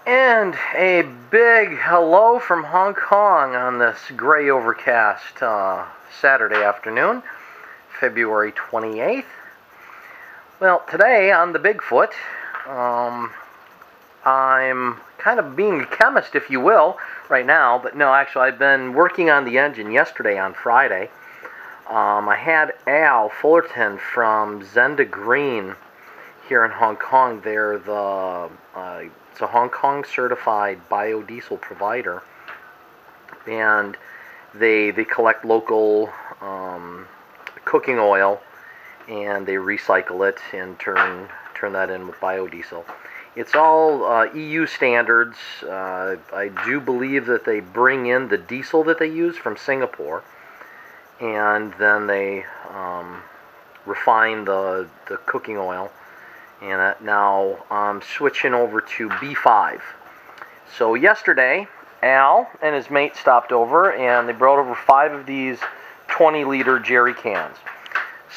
And a big hello from Hong Kong on this gray overcast Saturday afternoon, February 28th. Well, today on the Bigfoot, I'm kind of being a chemist, if you will, right now. But no, actually, I've been working on the engine yesterday on Friday. I had Al Fullerton from Zenda Green here in Hong Kong. They're it's a Hong Kong certified biodiesel provider, and they collect local cooking oil, and they recycle it and turn that in with biodiesel. It's all EU standards. I do believe that they bring in the diesel that they use from Singapore, and then they refine the cooking oil. And now I'm switching over to B5. So yesterday, Al and his mate stopped over, and they brought over 5 of these 20-liter jerry cans.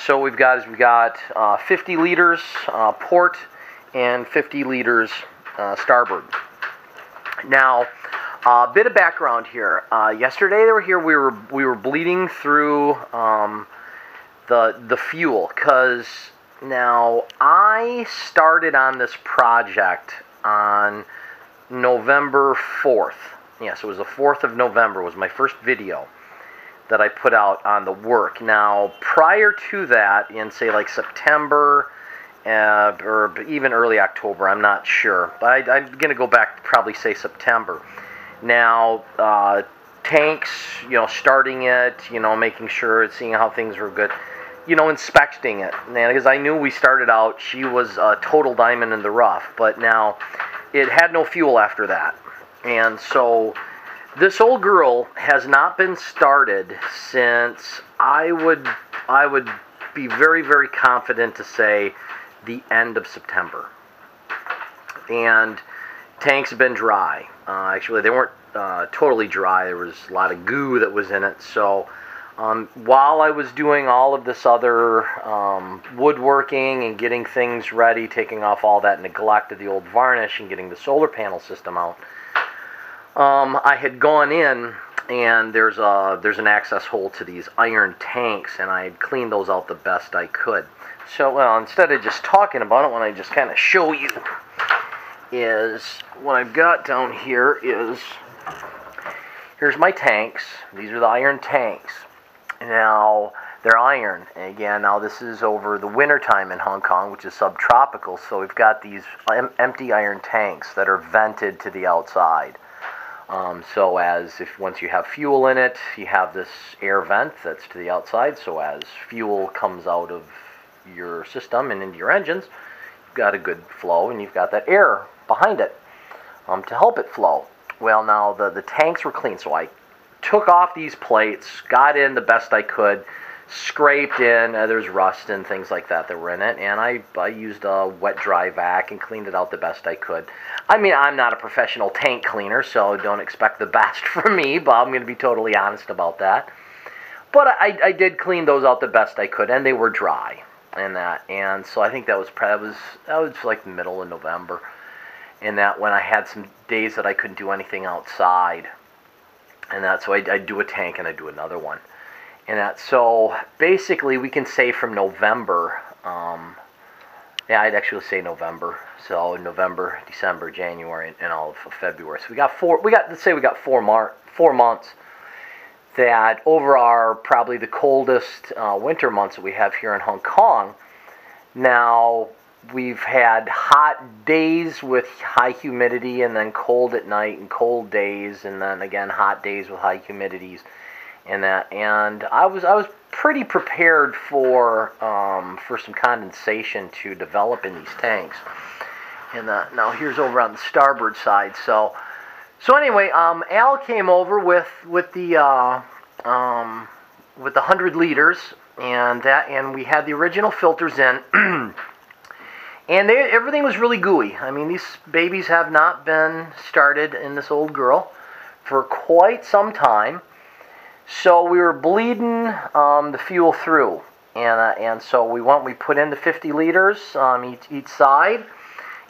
So we've got 50 liters port and 50 liters starboard. Now, a bit of background here. Yesterday they were here. We were bleeding through the fuel, because now I started on this project on November 4th. Yes, it was the 4th of November was my first video that I put out on the work. Now, prior to that, in say like September or even early October, I'm not sure, but I'm going to go back to probably say September. Now, tanks, starting it, making sure, seeing how things were good, inspecting it. And because I knew we started out, she was a total diamond in the rough, but now it had no fuel after that. And so this old girl has not been started since I would be very, very confident to say the end of September. And tanks have been dry. Actually, they weren't totally dry. There was a lot of goo that was in it. So while I was doing all of this other woodworking and getting things ready, taking off all that neglect of the old varnish and getting the solar panel system out, I had gone in, and there's an access hole to these iron tanks, and I had cleaned those out the best I could. So, well, instead of just talking about it, what I just kind of show you is what I've got down here is, here's my tanks. These are the iron tanks. Now, they're iron. And again, now this is over the winter time in Hong Kong, which is subtropical, so we've got these empty iron tanks that are vented to the outside. So once you have fuel in it, you have this air vent that's to the outside, so as fuel comes out of your system and into your engines, you've got a good flow, and you've got that air behind it to help it flow. Well, now the tanks were clean, so I took off these plates, got in the best I could, scraped in, there's rust and things like that were in it, and I used a wet dry vac and cleaned it out the best I could. I mean, I'm not a professional tank cleaner, so don't expect the best from me, but I'm going to be totally honest about that. But I did clean those out the best I could, and they were dry and so I think that was like the middle of November, and that when I had some days that I couldn't do anything outside, and that so I'd do a tank and I'd do another one. And that, so basically we can say from November, yeah, I'd actually say November. So November, December, January, and all of February. So let's say we got 4 months that over our probably the coldest winter months that we have here in Hong Kong. Now, we've had hot days with high humidity, and then cold at night, and cold days, and then again hot days with high humidities. And I was pretty prepared for some condensation to develop in these tanks. And now here's over on the starboard side. So anyway, Al came over with the 100 liters, and we had the original filters in, and everything was really gooey. I mean, these babies have not been started in this old girl for quite some time. So we were bleeding the fuel through, and so we put in the 50 liters each side,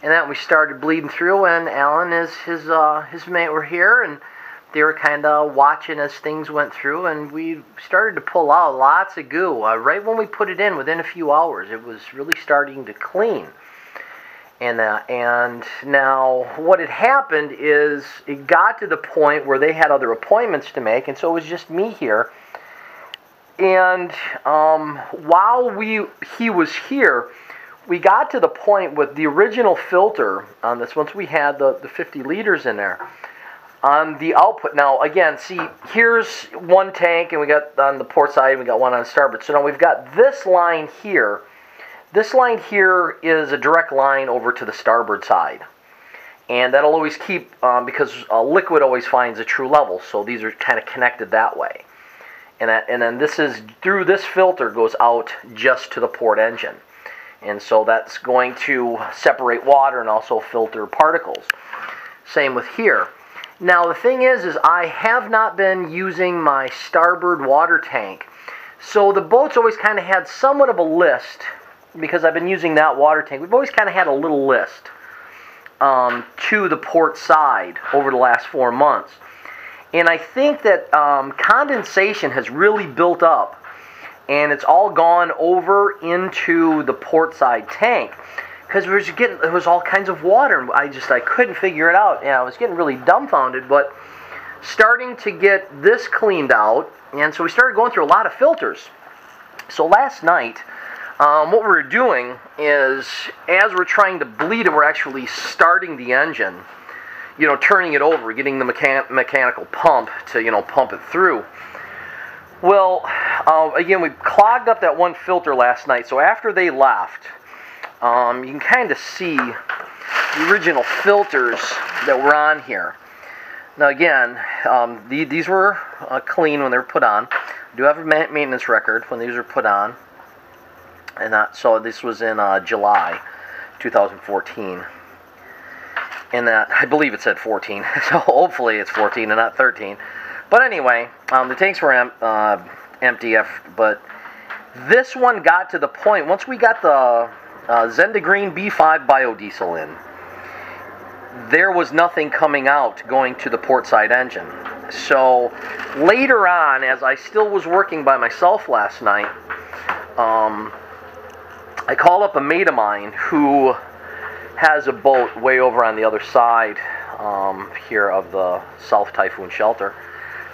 And then we started bleeding through, and Alan and his mate were here, and they were kind of watching as things went through, and we started to pull out lots of goo. Right when we put it in, within a few hours, it was really starting to clean. And now what had happened is it got to the point where they had other appointments to make, and so it was just me here. And while he was here, we got to the point with the original filter on this, once we had the 50 liters in there, on the output. Now, again, see, here's one tank, and we got on the port side, and we got one on starboard. So now we've got this line here. This line here is a direct line over to the starboard side. And that'll always keep, because liquid always finds a true level, so these are kind of connected that way. And then this is, through this filter, goes out just to the port engine. And so that's going to separate water and also filter particles. Same with here. Now the thing is I have not been using my starboard water tank. So the boat's always kind of had somewhat of a list, because I've been using that water tank. We've always kind of had a little list to the port side over the last 4 months. And I think that condensation has really built up, and it's all gone over into the port side tank, because there was all kinds of water, and I couldn't figure it out. And I was getting really dumbfounded, but starting to get this cleaned out, and so we started going through a lot of filters. So last night, what we were doing is, as we're trying to bleed it, we're actually starting the engine, turning it over, getting the mechanical pump to, pump it through. Well, again, we clogged up that one filter last night, so after they left, you can kind of see the original filters that were on here. Now again, these were clean when they were put on. I do have a maintenance record when these were put on. And so this was in July 2014. And that, I believe it said 14, so hopefully it's 14 and not 13. But anyway, the tanks were empty, but this one got to the point, once we got the Zendagreen B5 biodiesel in, there was nothing coming out going to the port side engine. So later on, as I still was working by myself last night, I called up a mate of mine who has a boat way over on the other side here of the South Typhoon Shelter.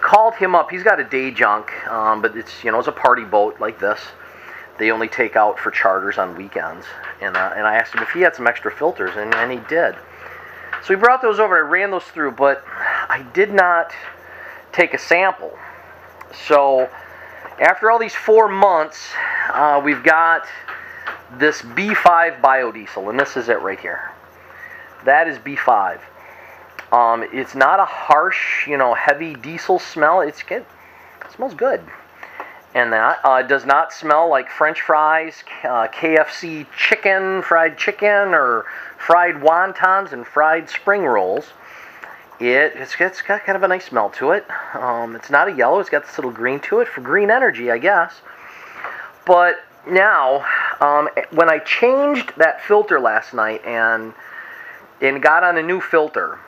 Called him up. He's got a day junk, but it's it's a party boat like this. They only take out for charters on weekends. And I asked him if he had some extra filters, and he did. So he brought those over. I ran those through, but I did not take a sample. So after all these 4 months, we've got this B5 biodiesel, and this is it right here. That is B5. It's not a harsh, heavy diesel smell. It's good. It smells good. And that it does not smell like French fries, KFC fried chicken, or fried wontons and fried spring rolls. It's got kind of a nice smell to it. It's not a yellow. It's got this little green to it for green energy, I guess. But now, when I changed that filter last night and got on a new filter,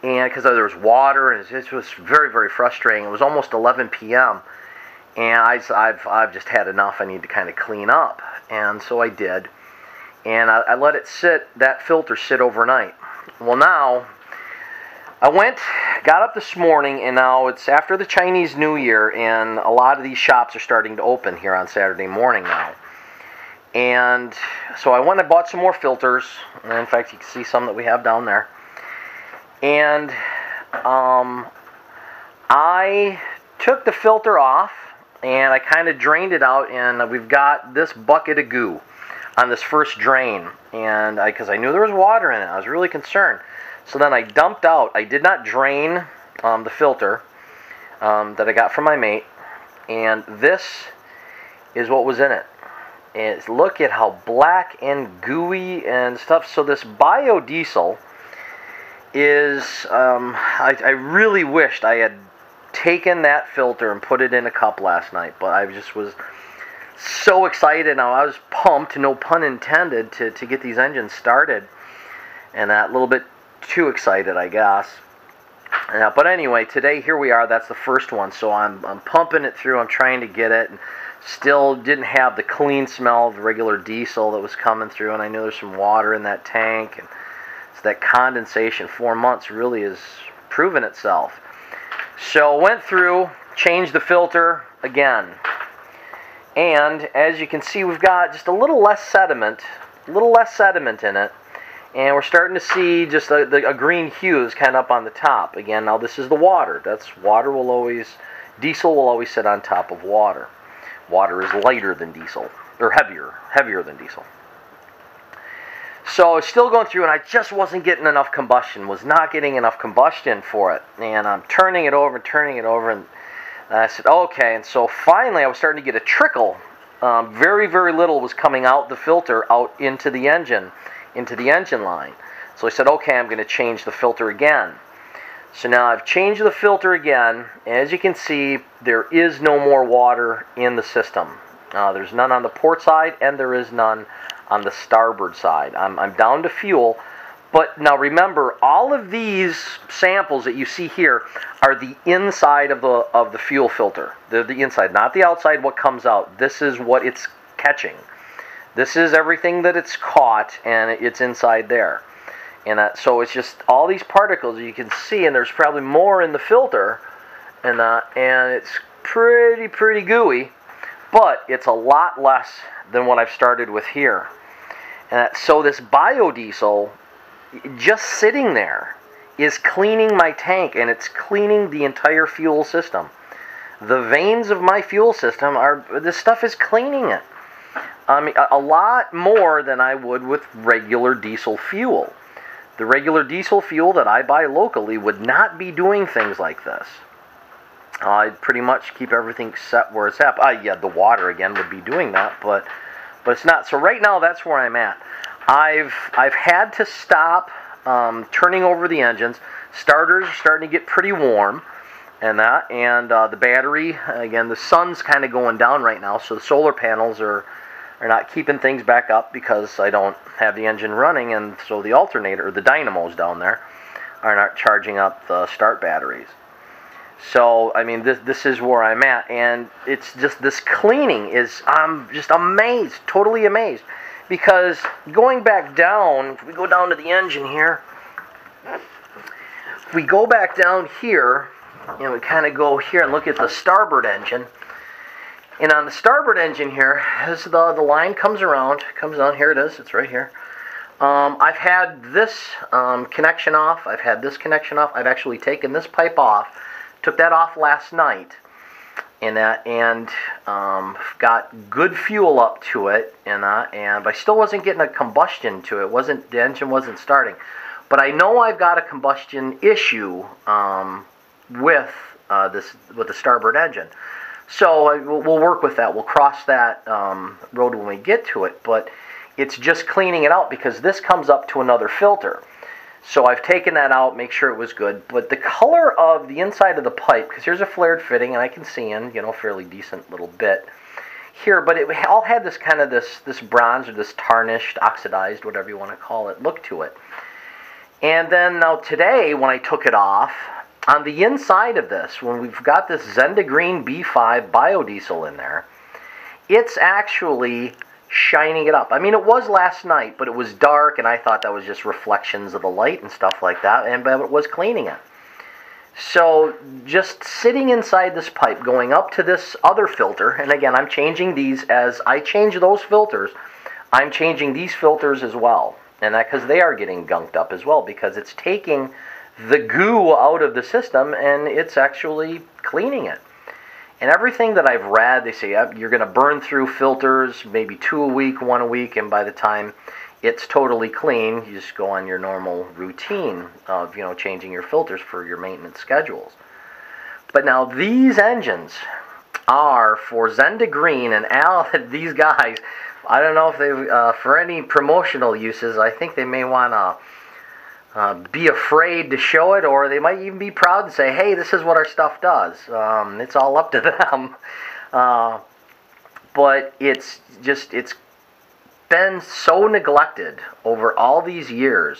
and because there was water, and it was very, very frustrating. It was almost 11 p.m. and I've just had enough. I need to kind of clean up, and so I did. And I let it that filter sit overnight. Well, now I got up this morning, and now it's after the Chinese New Year, and a lot of these shops are starting to open here on Saturday morning now. And so I went and bought some more filters, and in fact, you can see some that we have down there. And I took the filter off, and I kind of drained it out, and we've got this bucket of goo on this first drain, and because I knew there was water in it, I was really concerned. So then I dumped out. I did not drain the filter that I got from my mate, and this is what was in it. And look at how black and gooey and stuff. So this biodiesel is, I really wished I had taken that filter and put it in a cup last night, but I just was so excited. Now I was pumped, no pun intended, to get these engines started. and that a little bit too excited, I guess. But anyway, today here we are. That's the first one. So I'm pumping it through. I'm trying to get it, and still didn't have the clean smell of the regular diesel that was coming through. And I knew there's some water in that tank, and it's that condensation. 4 months really has proven itself. So went through, changed the filter again, and as you can see, we've got just a little less sediment in it. And we're starting to see just a green hue is kind of up on the top. Again, now this is the water. Diesel will always sit on top of water. Water is lighter than diesel, or heavier than diesel. So it's still going through, and I just wasn't getting enough combustion, was not getting enough combustion for it. And I'm turning it over, and I said, okay. And so finally I was starting to get a trickle. Very, very little was coming out the filter, out into the engine line. So I said, okay, I'm going to change the filter again. So now I've changed the filter again. As you can see, there is no more water in the system. There's none on the port side, and there is none on the starboard side. I'm down to fuel. But now remember, all of these samples that you see here are the inside of the fuel filter. They're the inside, not the outside, what comes out. This is what it's catching. This is everything that it's caught, and it's inside there. And so it's just all these particles you can see, and there's probably more in the filter, and it's pretty gooey, but it's a lot less than what I've started with here. And so this biodiesel, just sitting there, is cleaning my tank, and it's cleaning the entire fuel system. The veins of my fuel system this stuff is cleaning it. I mean, a lot more than I would with regular diesel fuel. The regular diesel fuel that I buy locally would not be doing things like this. I'd pretty much keep everything set where it's at. Yeah, the water again would be doing that, but it's not. So right now, that's where I'm at. I've had to stop turning over the engines. Starters are starting to get pretty warm, and the battery, again, the sun's kind of going down right now, so the solar panels are not keeping things back up because I don't have the engine running, and so the alternator, the dynamos down there, are not charging up the start batteries. So, I mean, this is where I'm at, and it's just, this cleaning is, I'm just amazed, totally amazed, because going back down, if we go down to the engine here, if we go back down here, we kind of go here and look at the starboard engine. And on the starboard engine here, as the line comes down, here it is, it's right here. I've had this connection off, I've had this connection off, I've actually taken this pipe off, took that off last night, and got good fuel up to it, but I still wasn't getting a combustion to it, the engine wasn't starting. But I know I've got a combustion issue with the starboard engine. So we'll work with that. We'll cross that road when we get to it. But it's just cleaning it out because this comes up to another filter. So I've taken that out, make sure it was good. But the color of the inside of the pipe, because here's a flared fitting, and I can see in, fairly decent little bit here. But it all had this kind of this bronze or this tarnished, oxidized, whatever you want to call it, look to it. And then now today, when I took it off, on the inside of this, when we've got this Zendagreen B5 biodiesel in there, it's actually shining it up. I mean, it was last night, but it was dark, and I thought that was just reflections of the light and stuff like that, but it was cleaning it. So just sitting inside this pipe, going up to this other filter, and again, I'm changing these as I change those filters, I'm changing these filters as well. And that because they are getting gunked up as well, because it's taking the goo out of the system, and it's actually cleaning it. And everything that I've read, they say you're going to burn through filters, maybe 2 a week, 1 a week, and by the time it's totally clean, you just go on your normal routine of, changing your filters for your maintenance schedules. But now these engines are for Zendagreen, and Al, these guys, I don't know if they, for any promotional uses, I think they may want to be afraid to show it, or they might even be proud to say, hey, this is what our stuff does. It's all up to them. But it's been so neglected over all these years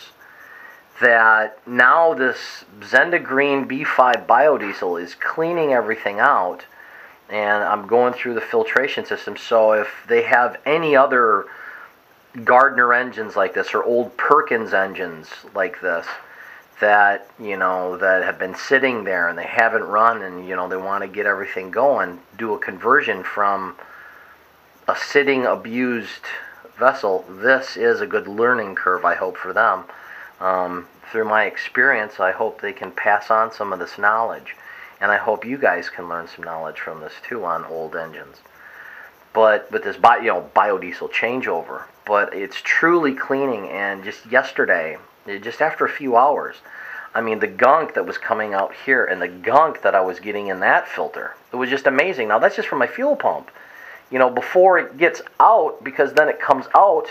that now this Zenda Green B5 biodiesel is cleaning everything out, and I'm going through the filtration system. So if they have any other Gardner engines like this or old Perkins engines like this that, you know, that have been sitting there and they haven't run, and, you know, they want to get everything going, do a conversion from a sitting abused vessel, this is a good learning curve, I hope, for them. Through my experience, I hope they can pass on some of this knowledge, and I hope you guys can learn some knowledge from this too on old engines. But this biodiesel changeover, but it's truly cleaning. And just yesterday, just after a few hours, I mean, the gunk that was coming out here and the gunk that I was getting in that filter, it was just amazing. Now that's just from my fuel pump, you know, before it gets out, because then it comes out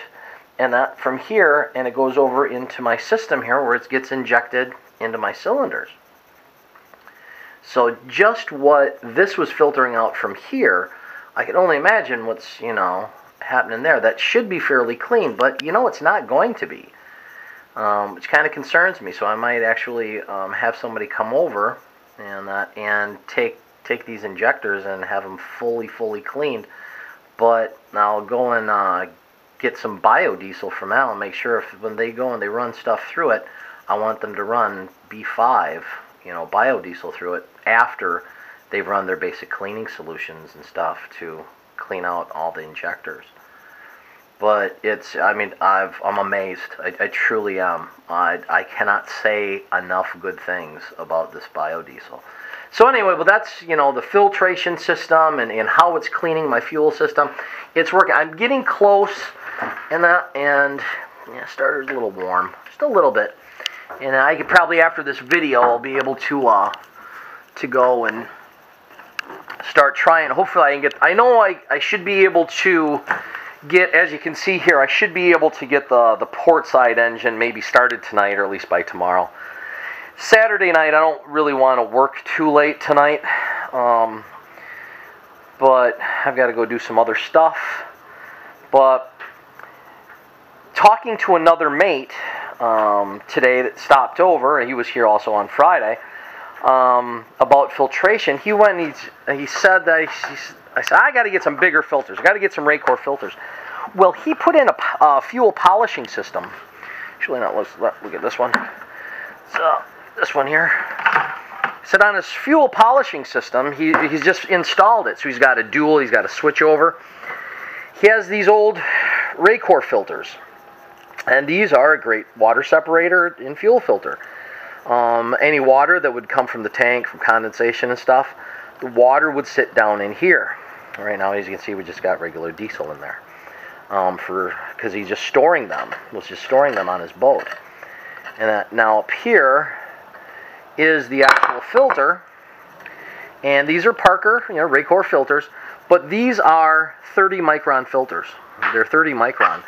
and that from here, and it goes over into my system here where it gets injected into my cylinders. So just what this was filtering out from here, I can only imagine what's, you know, happening there. That should be fairly clean, but, you know, it's not going to be, which kind of concerns me. So I might actually have somebody come over and take these injectors and have them fully cleaned. But I'll go and get some biodiesel from Al and make sure when they go and they run stuff through it, I want them to run B5, you know, biodiesel through it after they've run their basic cleaning solutions and stuff to clean out all the injectors. But it's, I mean, I'm amazed. I truly am. I cannot say enough good things about this biodiesel. So anyway, well, that's, you know, the filtration system and how it's cleaning my fuel system. It's working. I'm getting close, and yeah, starter's a little warm, just a little bit. And I could probably, after this video, I'll be able to go and start trying. Hopefully I can get, I know I should be able to get, as you can see here, I should be able to get the port side engine maybe started tonight, or at least by tomorrow. Saturday night, I don't really want to work too late tonight, but I've got to go do some other stuff. But talking to another mate today that stopped over, and he was here also on Friday, about filtration. He went and he said that I said, I got to get some bigger filters. I got to get some Raycor filters. Well, he put in a fuel polishing system. Actually, not. Let's look at this one. So this one here. Said on his fuel polishing system, he's just installed it. So he's got a dual. He's got a switch over. He has these old Raycor filters, and these are a great water separator and fuel filter. Any water that would come from the tank, from condensation and stuff, the water would sit down in here. Right now, as you can see, we just got regular diesel in there, because he's just storing them. Was just storing them on his boat. And now up here is the actual filter, and these are Parker, you know, Raycor filters, but these are 30 micron filters. They're 30 micron,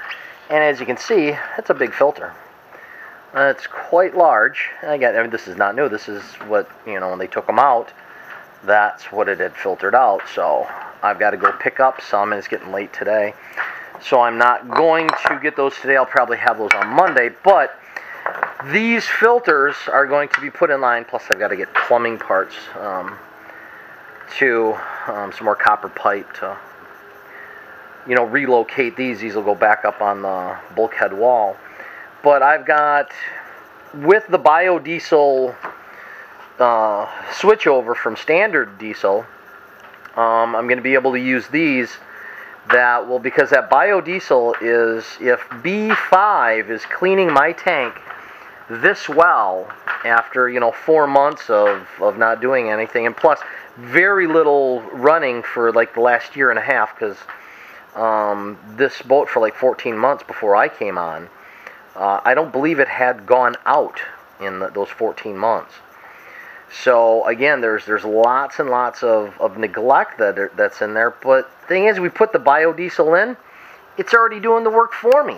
and as you can see, that's a big filter. It's quite large. I mean, this is not new. This is what, you know, when they took them out, that's what it had filtered out. So I've got to go pick up some, and it's getting late today. So I'm not going to get those today. I'll probably have those on Monday. But these filters are going to be put in line. Plus, I've got to get plumbing parts some more copper pipe to, you know, relocate these. These will go back up on the bulkhead wall. But I've got, with the biodiesel switchover from standard diesel, I'm going to be able to use these. That will, because that biodiesel is, if B5 is cleaning my tank this well after, you know, 4 months of not doing anything, and plus very little running for like the last year and a half, because this boat for like 14 months before I came on, I don't believe it had gone out in those 14 months. So again, there's lots and lots of neglect that's in there. But the thing is, we put the biodiesel in, it's already doing the work for me.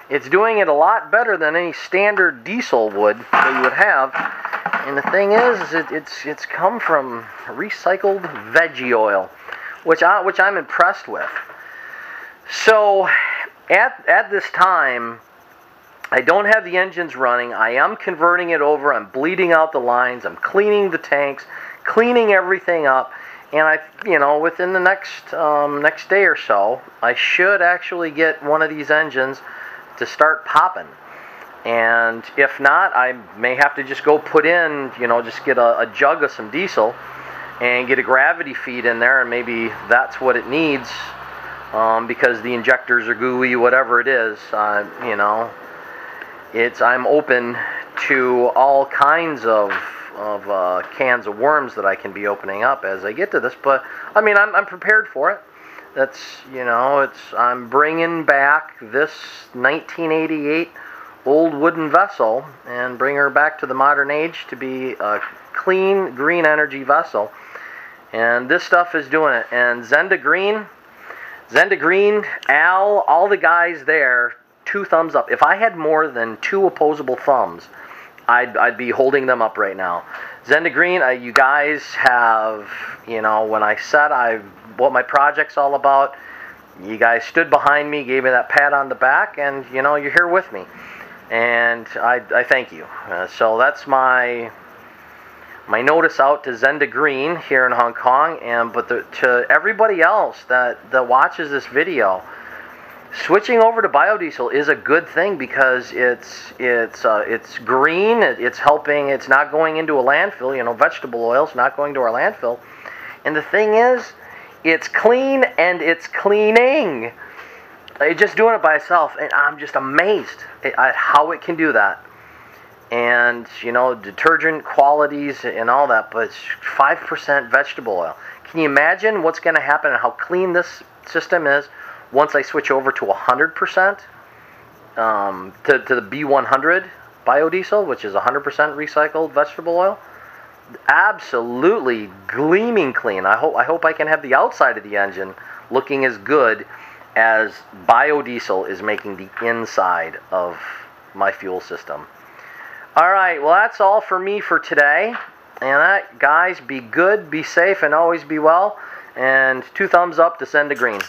It's doing it a lot better than any standard diesel would that you would have. And the thing is it's come from recycled veggie oil, which I'm impressed with. So at this time, I don't have the engines running. I am converting it over. I'm bleeding out the lines. I'm cleaning the tanks, cleaning everything up. And within the next day or so, I should actually get one of these engines to start popping. And if not, I may have to just go put in, just get a jug of some diesel and get a gravity feed in there, and maybe that's what it needs, because the injectors are gooey, whatever it is. I'm open to all kinds of cans of worms that I can be opening up as I get to this, but I'm prepared for it. I'm bringing back this 1988 old wooden vessel and bring her back to the modern age to be a clean green energy vessel, and this stuff is doing it. And Zenda Green, Al, all the guys there, 2 thumbs up. If I had more than 2 opposable thumbs, I'd be holding them up right now. Zenda Green, you guys have, when I said what my project's all about, you guys stood behind me, gave me that pat on the back, and you're here with me. And I thank you. So that's my notice out to Zenda Green here in Hong Kong, to everybody else that watches this video. Switching over to biodiesel is a good thing because it's green. It's helping. It's not going into a landfill. Vegetable oil's not going to our landfill. And the thing is, it's clean and it's cleaning. It's just doing it by itself, and I'm just amazed at how it can do that. And detergent qualities and all that, but it's 5% vegetable oil. Can you imagine what's going to happen and how clean this system is once I switch over to 100%, to the B100 biodiesel, which is 100% recycled vegetable oil? Absolutely gleaming clean. I hope I can have the outside of the engine looking as good as biodiesel is making the inside of my fuel system. All right, well, that's all for me for today. And guys, be good, be safe, and always be well. And 2 thumbs up to Zenda Green.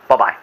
Bye-bye.